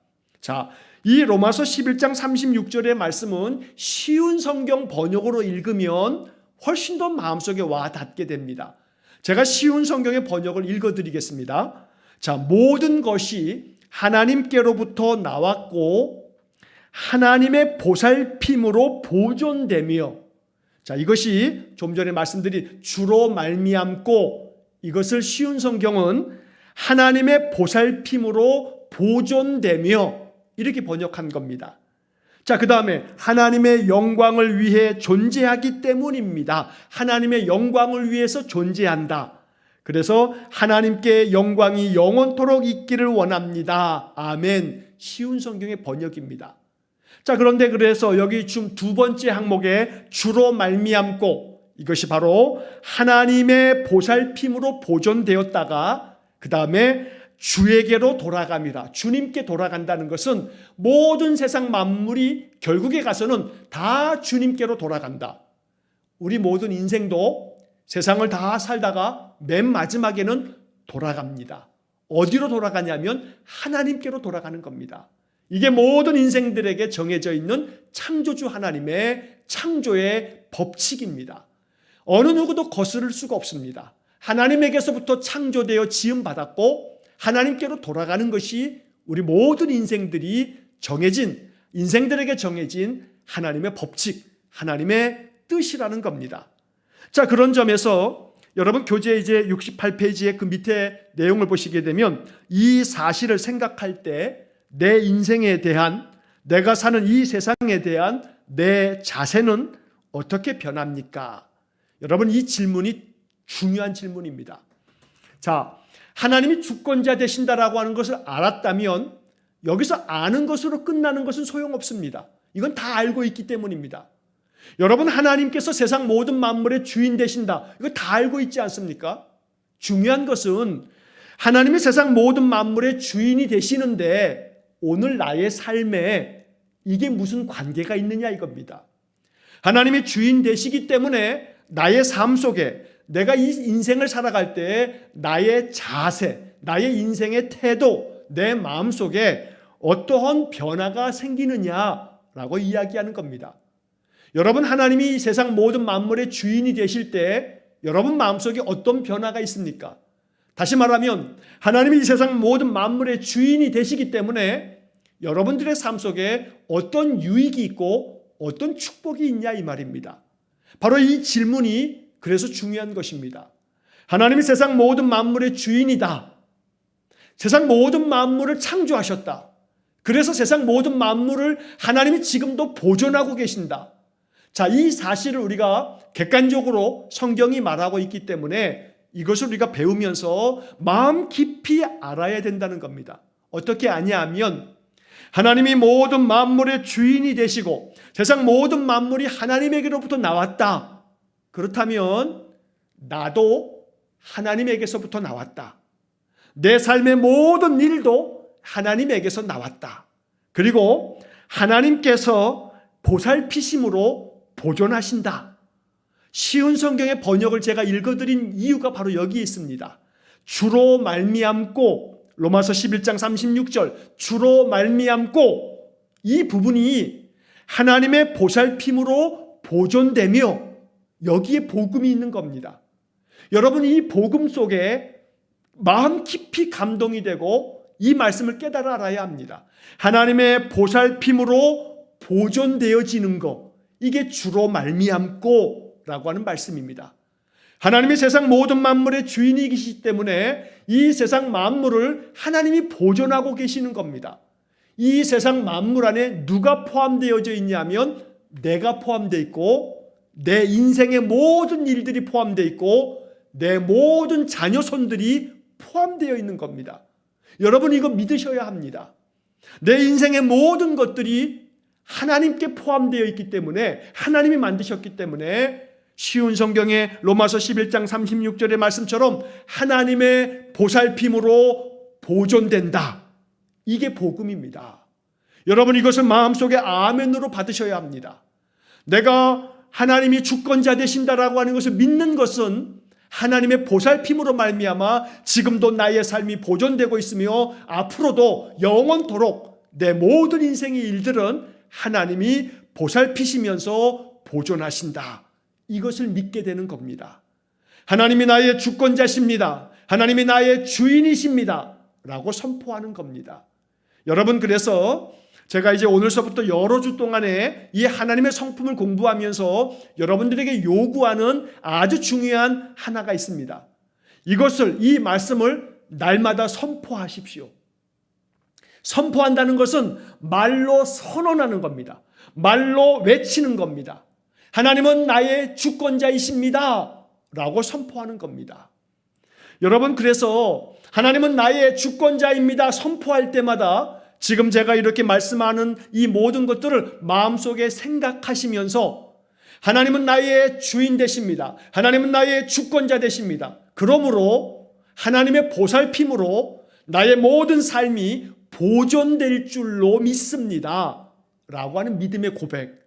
자, 이 로마서 11장 36절의 말씀은 쉬운 성경 번역으로 읽으면 훨씬 더 마음속에 와 닿게 됩니다. 제가 쉬운 성경의 번역을 읽어드리겠습니다. 자, 모든 것이 하나님께로부터 나왔고 하나님의 보살핌으로 보존되며, 자, 이것이 좀 전에 말씀드린 주로 말미암고, 이것을 쉬운 성경은 하나님의 보살핌으로 보존되며 이렇게 번역한 겁니다. 자, 그 다음에 하나님의 영광을 위해 존재하기 때문입니다. 하나님의 영광을 위해서 존재한다. 그래서 하나님께 영광이 영원토록 있기를 원합니다. 아멘. 쉬운 성경의 번역입니다. 자, 그런데 그래서 여기 지금 두 번째 항목에 주로 말미암고, 이것이 바로 하나님의 보살핌으로 보존되었다가 그 다음에 주에게로 돌아갑니다. 주님께 돌아간다는 것은 모든 세상 만물이 결국에 가서는 다 주님께로 돌아간다. 우리 모든 인생도 세상을 다 살다가 맨 마지막에는 돌아갑니다. 어디로 돌아가냐면 하나님께로 돌아가는 겁니다. 이게 모든 인생들에게 정해져 있는 창조주 하나님의 창조의 법칙입니다. 어느 누구도 거스를 수가 없습니다. 하나님에게서부터 창조되어 지음받았고 하나님께로 돌아가는 것이 우리 모든 인생들이 정해진, 인생들에게 정해진 하나님의 법칙, 하나님의 뜻이라는 겁니다. 자, 그런 점에서 여러분 교재 이제 68페이지의 그 밑에 내용을 보시게 되면 이 사실을 생각할 때 내 인생에 대한, 내가 사는 이 세상에 대한 내 자세는 어떻게 변합니까? 여러분, 이 질문이 중요한 질문입니다. 자, 하나님이 주권자 되신다라고 하는 것을 알았다면 여기서 아는 것으로 끝나는 것은 소용없습니다. 이건 다 알고 있기 때문입니다. 여러분, 하나님께서 세상 모든 만물의 주인 되신다. 이거 다 알고 있지 않습니까? 중요한 것은 하나님이 세상 모든 만물의 주인이 되시는데 오늘 나의 삶에 이게 무슨 관계가 있느냐 이겁니다. 하나님이 주인 되시기 때문에 나의 삶 속에, 내가 이 인생을 살아갈 때 나의 자세, 나의 인생의 태도, 내 마음 속에 어떠한 변화가 생기느냐라고 이야기하는 겁니다. 여러분, 하나님이 세상 모든 만물의 주인이 되실 때 여러분 마음속에 어떤 변화가 있습니까? 다시 말하면 하나님이 이 세상 모든 만물의 주인이 되시기 때문에 여러분들의 삶 속에 어떤 유익이 있고 어떤 축복이 있냐 이 말입니다. 바로 이 질문이 그래서 중요한 것입니다. 하나님이 세상 모든 만물의 주인이다. 세상 모든 만물을 창조하셨다. 그래서 세상 모든 만물을 하나님이 지금도 보존하고 계신다. 자, 이 사실을 우리가 객관적으로 성경이 말하고 있기 때문에 이것을 우리가 배우면서 마음 깊이 알아야 된다는 겁니다. 어떻게 아냐하면 하나님이 모든 만물의 주인이 되시고 세상 모든 만물이 하나님에게로부터 나왔다. 그렇다면 나도 하나님에게서부터 나왔다. 내 삶의 모든 일도 하나님에게서 나왔다. 그리고 하나님께서 보살피심으로 보존하신다. 쉬운 성경의 번역을 제가 읽어드린 이유가 바로 여기에 있습니다. 주로 말미암고, 로마서 11장 36절, 주로 말미암고, 이 부분이 하나님의 보살핌으로 보존되며 여기에 복음이 있는 겁니다. 여러분, 이 복음 속에 마음 깊이 감동이 되고 이 말씀을 깨달아 알아야 합니다. 하나님의 보살핌으로 보존되어지는 것, 이게 주로 말미암고 라고 하는 말씀입니다. 하나님이 세상 모든 만물의 주인이시기 때문에 이 세상 만물을 하나님이 보존하고 계시는 겁니다. 이 세상 만물 안에 누가 포함되어져 있냐면 내가 포함되어 있고 내 인생의 모든 일들이 포함되어 있고 내 모든 자녀손들이 포함되어 있는 겁니다. 여러분, 이거 믿으셔야 합니다. 내 인생의 모든 것들이 하나님께 포함되어 있기 때문에, 하나님이 만드셨기 때문에 쉬운 성경의 로마서 11장 36절의 말씀처럼 하나님의 보살핌으로 보존된다. 이게 복음입니다. 여러분, 이것을 마음속에 아멘으로 받으셔야 합니다. 내가 하나님이 주권자 되신다라고 하는 것을 믿는 것은 하나님의 보살핌으로 말미암아 지금도 나의 삶이 보존되고 있으며 앞으로도 영원토록 내 모든 인생의 일들은 하나님이 보살피시면서 보존하신다. 이것을 믿게 되는 겁니다. 하나님이 나의 주권자십니다. 하나님이 나의 주인이십니다. 라고 선포하는 겁니다. 여러분, 그래서 제가 이제 오늘서부터 여러 주 동안에 이 하나님의 성품을 공부하면서 여러분들에게 요구하는 아주 중요한 하나가 있습니다. 이 말씀을 날마다 선포하십시오. 선포한다는 것은 말로 선언하는 겁니다. 말로 외치는 겁니다. 하나님은 나의 주권자이십니다. 라고 선포하는 겁니다. 여러분, 그래서 하나님은 나의 주권자입니다. 선포할 때마다 지금 제가 이렇게 말씀하는 이 모든 것들을 마음속에 생각하시면서 하나님은 나의 주인 되십니다. 하나님은 나의 주권자 되십니다. 그러므로 하나님의 보살핌으로 나의 모든 삶이 보존될 줄로 믿습니다. 라고 하는 믿음의 고백.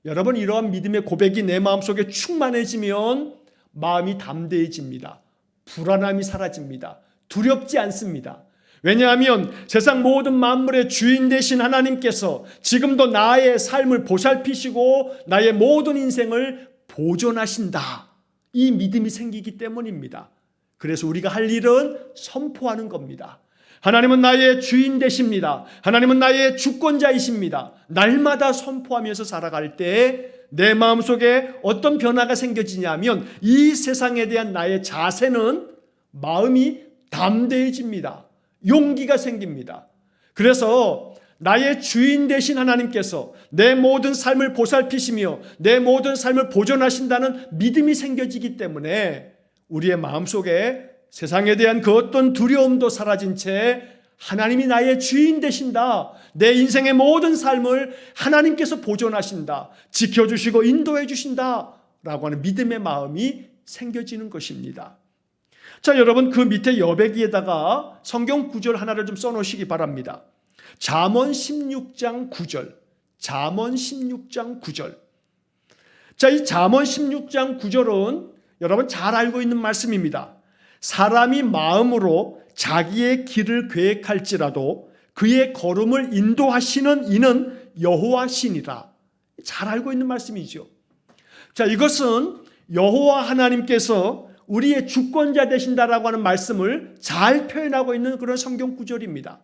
여러분, 이러한 믿음의 고백이 내 마음속에 충만해지면 마음이 담대해집니다. 불안함이 사라집니다. 두렵지 않습니다. 왜냐하면 세상 모든 만물의 주인 되신 하나님께서 지금도 나의 삶을 보살피시고 나의 모든 인생을 보존하신다. 이 믿음이 생기기 때문입니다. 그래서 우리가 할 일은 선포하는 겁니다. 하나님은 나의 주인 되십니다. 하나님은 나의 주권자이십니다. 날마다 선포하면서 살아갈 때 내 마음속에 어떤 변화가 생겨지냐면 이 세상에 대한 나의 자세는 마음이 담대해집니다. 용기가 생깁니다. 그래서 나의 주인 되신 하나님께서 내 모든 삶을 보살피시며 내 모든 삶을 보존하신다는 믿음이 생겨지기 때문에 우리의 마음속에 세상에 대한 그 어떤 두려움도 사라진 채 하나님이 나의 주인 되신다. 내 인생의 모든 삶을 하나님께서 보존하신다. 지켜주시고 인도해 주신다. 라고 하는 믿음의 마음이 생겨지는 것입니다. 자, 여러분, 그 밑에 여백이에다가 성경 구절 하나를 좀 써놓으시기 바랍니다. 잠언 16장 9절. 잠언 16장 9절. 자, 이 잠언 16장 9절은 여러분 잘 알고 있는 말씀입니다. 사람이 마음으로 자기의 길을 계획할지라도 그의 걸음을 인도하시는 이는 여호와시니라. 잘 알고 있는 말씀이죠. 자, 이것은 여호와 하나님께서 우리의 주권자 되신다라고 하는 말씀을 잘 표현하고 있는 그런 성경 구절입니다.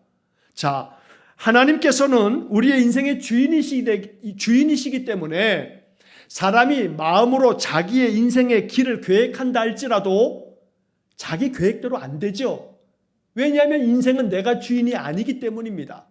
자, 하나님께서는 우리의 인생의 주인이시기 때문에 사람이 마음으로 자기의 인생의 길을 계획한다 할지라도 자기 계획대로 안 되죠. 왜냐하면 인생은 내가 주인이 아니기 때문입니다.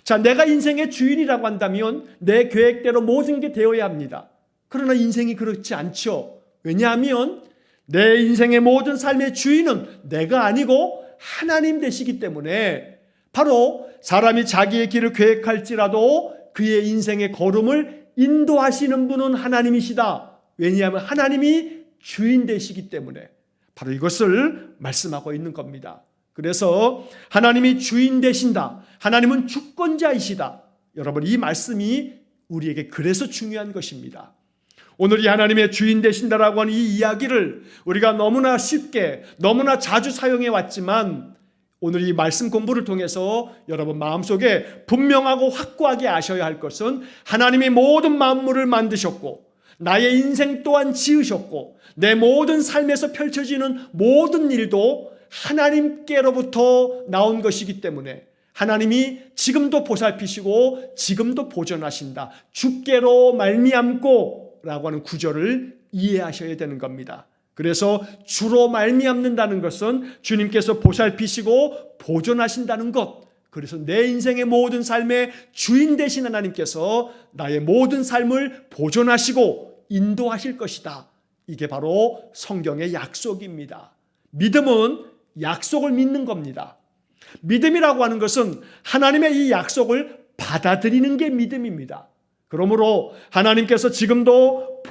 자, 내가 인생의 주인이라고 한다면 내 계획대로 모든 게 되어야 합니다. 그러나 인생이 그렇지 않죠. 왜냐하면 내 인생의 모든 삶의 주인은 내가 아니고 하나님 되시기 때문에 바로 사람이 자기의 길을 계획할지라도 그의 인생의 걸음을 인도하시는 분은 하나님이시다. 왜냐하면 하나님이 주인 되시기 때문에 바로 이것을 말씀하고 있는 겁니다. 그래서 하나님이 주인 되신다. 하나님은 주권자이시다. 여러분, 이 말씀이 우리에게 그래서 중요한 것입니다. 오늘 이 하나님의 주인 되신다라고 하는 이 이야기를 우리가 너무나 쉽게 너무나 자주 사용해 왔지만 오늘 이 말씀 공부를 통해서 여러분 마음속에 분명하고 확고하게 아셔야 할 것은 하나님이 모든 만물을 만드셨고 나의 인생 또한 지으셨고 내 모든 삶에서 펼쳐지는 모든 일도 하나님께로부터 나온 것이기 때문에 하나님이 지금도 보살피시고 지금도 보존하신다. 주께로 말미암고 라고 하는 구절을 이해하셔야 되는 겁니다. 그래서 주로 말미암는다는 것은 주님께서 보살피시고 보존하신다는 것. 그래서 내 인생의 모든 삶의 주인 되신 하나님께서 나의 모든 삶을 보존하시고 인도하실 것이다. 이게 바로 성경의 약속입니다. 믿음은 약속을 믿는 겁니다. 믿음이라고 하는 것은 하나님의 이 약속을 받아들이는 게 믿음입니다. 그러므로 하나님께서 지금도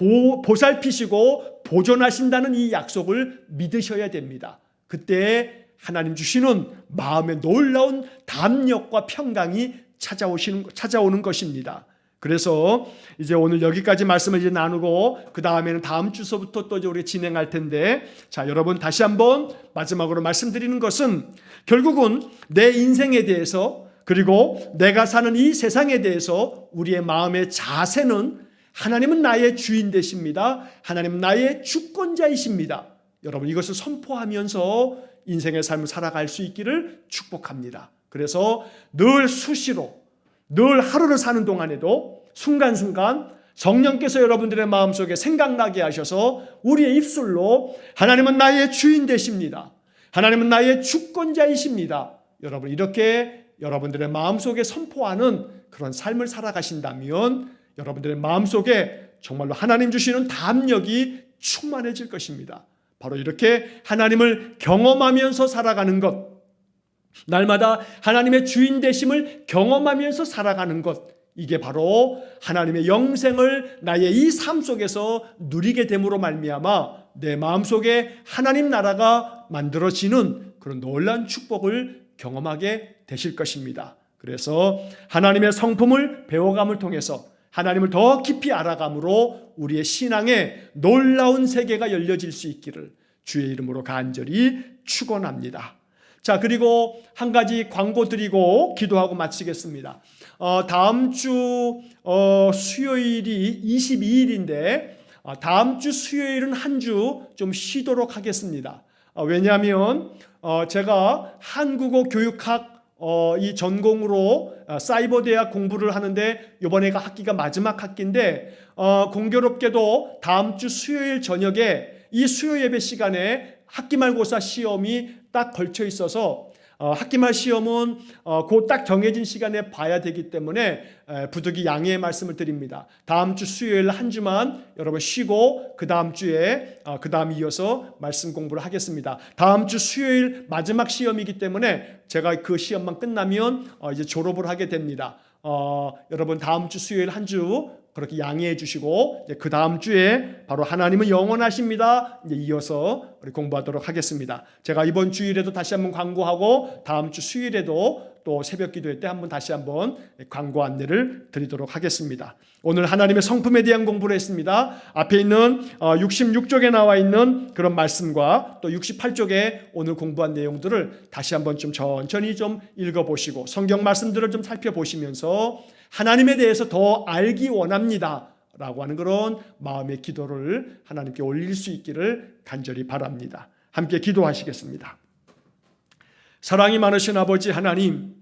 보살피시고 보존하신다는 이 약속을 믿으셔야 됩니다. 그때 하나님 주시는 마음의 놀라운 담력과 평강이 찾아오는 것입니다. 그래서 이제 오늘 여기까지 말씀을 이제 나누고 그 다음에는 다음 주서부터 또 이제 우리 진행할 텐데, 자, 여러분 다시 한번 마지막으로 말씀드리는 것은 결국은 내 인생에 대해서 그리고 내가 사는 이 세상에 대해서 우리의 마음의 자세는 하나님은 나의 주인 되십니다. 하나님은 나의 주권자이십니다. 여러분 이것을 선포하면서 인생의 삶을 살아갈 수 있기를 축복합니다. 그래서 늘 수시로 늘 하루를 사는 동안에도 순간순간 성령께서 여러분들의 마음속에 생각나게 하셔서 우리의 입술로 하나님은 나의 주인 되십니다. 하나님은 나의 주권자이십니다. 여러분 이렇게 여러분들의 마음속에 선포하는 그런 삶을 살아가신다면 여러분들의 마음속에 정말로 하나님 주시는 담력이 충만해질 것입니다. 바로 이렇게 하나님을 경험하면서 살아가는 것, 날마다 하나님의 주인 되심을 경험하면서 살아가는 것, 이게 바로 하나님의 영생을 나의 이 삶 속에서 누리게 됨으로 말미암아 내 마음속에 하나님 나라가 만들어지는 그런 놀라운 축복을 경험하게 되실 것입니다. 그래서 하나님의 성품을 배워감을 통해서 하나님을 더 깊이 알아감으로 우리의 신앙에 놀라운 세계가 열려질 수 있기를 주의 이름으로 간절히 축원합니다. 자, 그리고 한 가지 광고 드리고 기도하고 마치겠습니다. 다음 주 수요일이 22일인데 다음 주 수요일은 한 주 좀 쉬도록 하겠습니다. 왜냐하면 제가 한국어 교육학 이 전공으로 사이버 대학 공부를 하는데 이번에가 학기가 마지막 학기인데 공교롭게도 다음 주 수요일 저녁에 이 수요 예배 시간에 학기말고사 시험이 딱 걸쳐 있어서 학기말 시험은 그 딱 정해진 시간에 봐야 되기 때문에 부득이 양해의 말씀을 드립니다. 다음 주 수요일 한 주만 여러분 쉬고 그 다음 주에 그 다음 이어서 말씀 공부를 하겠습니다. 다음 주 수요일 마지막 시험이기 때문에 제가 그 시험만 끝나면 이제 졸업을 하게 됩니다. 여러분 다음 주 수요일 한 주 그렇게 양해해 주시고 그 다음 주에 바로 하나님은 영원하십니다. 이제 이어서 우리 공부하도록 하겠습니다. 제가 이번 주일에도 다시 한번 광고하고 다음 주 수요일에도 또 새벽 기도회 때 한번 다시 한번 광고 안내를 드리도록 하겠습니다. 오늘 하나님의 성품에 대한 공부를 했습니다. 앞에 있는 66쪽에 나와 있는 그런 말씀과 또 68쪽에 오늘 공부한 내용들을 다시 한번 좀 천천히 좀 읽어보시고 성경 말씀들을 좀 살펴보시면서 하나님에 대해서 더 알기 원합니다 라고 하는 그런 마음의 기도를 하나님께 올릴 수 있기를 간절히 바랍니다. 함께 기도하시겠습니다. 사랑이 많으신 아버지 하나님,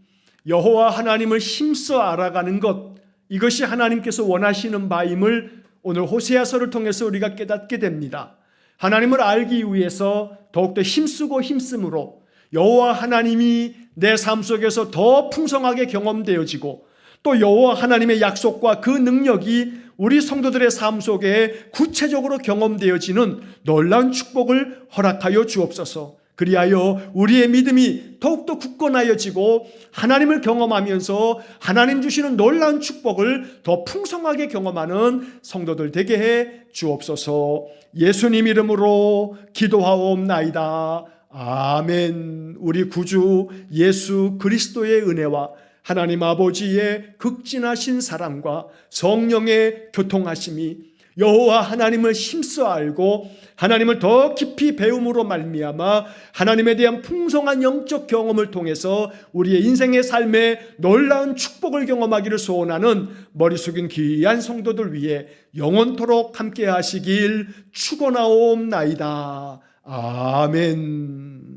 여호와 하나님을 힘써 알아가는 것, 이것이 하나님께서 원하시는 바임을 오늘 호세아서를 통해서 우리가 깨닫게 됩니다. 하나님을 알기 위해서 더욱더 힘쓰고 힘쓰므로 여호와 하나님이 내 삶 속에서 더 풍성하게 경험되어지고 또 여호와 하나님의 약속과 그 능력이 우리 성도들의 삶 속에 구체적으로 경험되어지는 놀라운 축복을 허락하여 주옵소서. 그리하여 우리의 믿음이 더욱더 굳건하여지고 하나님을 경험하면서 하나님 주시는 놀라운 축복을 더 풍성하게 경험하는 성도들 되게 해 주옵소서. 예수님 이름으로 기도하옵나이다. 아멘. 우리 구주 예수 그리스도의 은혜와 하나님 아버지의 극진하신 사랑과 성령의 교통하심이 여호와 하나님을 힘써 알고 하나님을 더 깊이 배움으로 말미암아 하나님에 대한 풍성한 영적 경험을 통해서 우리의 인생의 삶에 놀라운 축복을 경험하기를 소원하는 머리 숙인 귀한 성도들 위해 영원토록 함께 하시길 축원하옵나이다. 아멘.